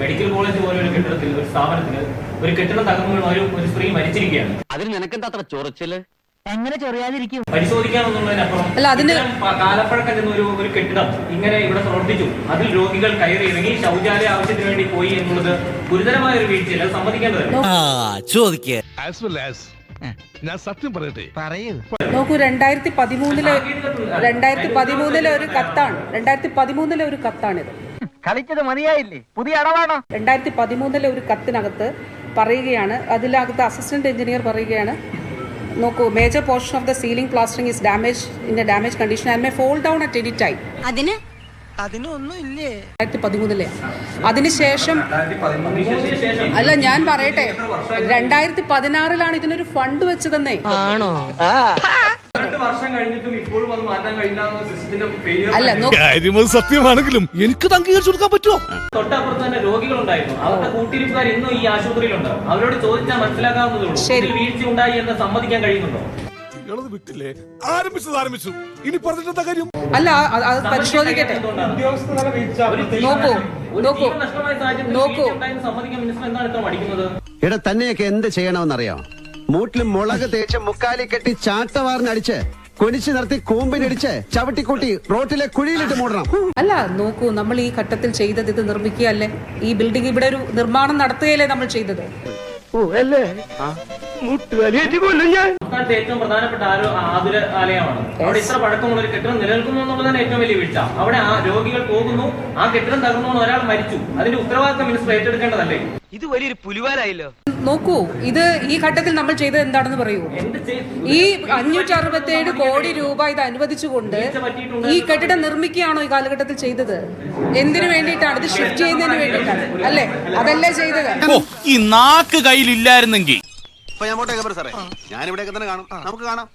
Medical college പോലെ ഒരു കെട്ടിടത്തിൽ, ഒരു സ്ഥാപനത്തിൽ ഒരു കെട്ടിടം തകർന്നു ഒരു സ്ത്രീ മരിച്ചിരിക്കുകയാണ്. അതിന് നിനക്കെന്താ അത്ര ചൊറിച്ചില്? എങ്ങനെ ചൊറിയാതിരിക്കും? പരിശോധിക്കാമെന്നുള്ളതിനപ്പുറം കാലപ്പഴക്കം ചെന്ന ഒരു കെട്ടിടം ഇങ്ങനെ ഇവിടെ പ്രവർത്തിച്ചു, അതിൽ രോഗികൾ കയറി ഇറങ്ങി ശൗചാലയ ആവശ്യത്തിന് വേണ്ടി പോയി എന്നുള്ളത് ഗുരുതരമായ ഒരു വീഴ്ചയല്ല, അത് സമ്മതിക്കേണ്ടതല്ല. ഞാൻ സത്യം പറയട്ടെ, നോക്കൂ, 2013 ഒരു കത്താണിത്. കളിച്ചത് മതിയായില്ലേ? പുതിയ അടവാണോ? 2013 ഒരു കത്തിനകത്ത് പറയുകയാണ്, അതിനകത്ത് അസിസ്റ്റന്റ് എഞ്ചിനീയർ പറയുകയാണ്, നോക്കൂ, major portion of the ceiling plastering is damage in a damage condition and may fall down at any time. അതിനൊന്നും ഇല്ലേ? 2013 അതിനുശേഷം അല്ല, ഞാൻ പറയട്ടെ, 2016 ഇതിനൊരു ഫണ്ട് വെച്ചതെന്നേ. ആണോ? അല്ല, സത്യമാണെങ്കിലും എനിക്ക് അംഗീകരിച്ചു കൊടുക്കാൻ പറ്റുമോ? തൊട്ടപ്പുറത്ത് തന്നെ രോഗികളുണ്ടായിരുന്നു, അവരുടെ കൂട്ടിരിപ്പുകാർ ഇന്നും ഈ ആശുപത്രിയിലുണ്ട്. അവരോട് ചോദിച്ചാൽ മനസ്സിലാക്കാവുന്നതേ ഉള്ളൂ. വീഴ്ച ഉണ്ടായി എന്ന് സമ്മതിക്കാൻ കഴിയുന്നുണ്ടോ? വിട്ടില്ലേ? ആരംഭിച്ചു. ഇനി പറഞ്ഞിട്ടെന്താ കാര്യം? അല്ല, അത് പരിശോധിക്കട്ടെ. നോക്കൂ. ഇവിടെ തന്നെയൊക്കെ എന്ത് ചെയ്യണമെന്നറിയാം? മൂട്ടിലും മുളക് തേച്ച് മുക്കാലി കെട്ടി ചാട്ടവാറിനടിച്ച് കൊനിച്ചു നിർത്തി കൂമ്പിനടിച്ച് ചവിട്ടിക്കൂട്ടി റോട്ടിലെ കുഴിയിലിട്ട് മൂടണം. അല്ല, നോക്കൂ, നമ്മൾ ഈ ഘട്ടത്തിൽ ചെയ്തത് ഇത് നിർമ്മിക്കുകയല്ലേ? ഈ ബിൽഡിംഗ് ഇവിടെ ഒരു നിർമ്മാണം നടത്തുകയല്ലേ നമ്മൾ ചെയ്തത്? സംസ്ഥാനത്തെ ഏറ്റവും പ്രധാനപ്പെട്ട ആതുര ആലയമാണ്. അവിടെ ഇത്ര പഴക്കമുള്ള ഒരു കെട്ടിടം നിലനിൽക്കുന്നു എന്നുള്ളതാണ് ഏറ്റവും വലിയ വീഴ്ച. അവിടെ ആ രോഗികൾ പോകുന്നു, ആ കെട്ടിടം തകർന്നു, ഒരാൾ മരിച്ചു. അതിന്റെ ഉത്തരവാദിത്തം മിനിസ്റ്റർ ഏറ്റെടുക്കേണ്ടതല്ലേ? ഇത് വലിയൊരു പുലിവാലായല്ലോ. നോക്കൂ, ഇത് ഈ ഘട്ടത്തിൽ നമ്മൾ ചെയ്തത് എന്താണെന്ന് പറയൂ. ഈ 567 കോടി രൂപ ഇത് അനുവദിച്ചുകൊണ്ട് ഈ കെട്ടിടം നിർമ്മിക്കുകയാണോ ഈ കാലഘട്ടത്തിൽ ചെയ്തത്? എന്തിനു വേണ്ടിയിട്ടാണ്? ഇത് ഷിഫ്റ്റ് ചെയ്യുന്നതിന് വേണ്ടിയിട്ടാണ് അല്ലേ? അതല്ലേ ചെയ്തത്? ഈ നാക്ക് കയ്യിലില്ലായിരുന്നെങ്കിൽ ഞാനിവിടെയൊക്കെ സാറേ, ഞാനിവിടെയൊക്കെ തന്നെ കാണും. നമുക്ക് കാണാം.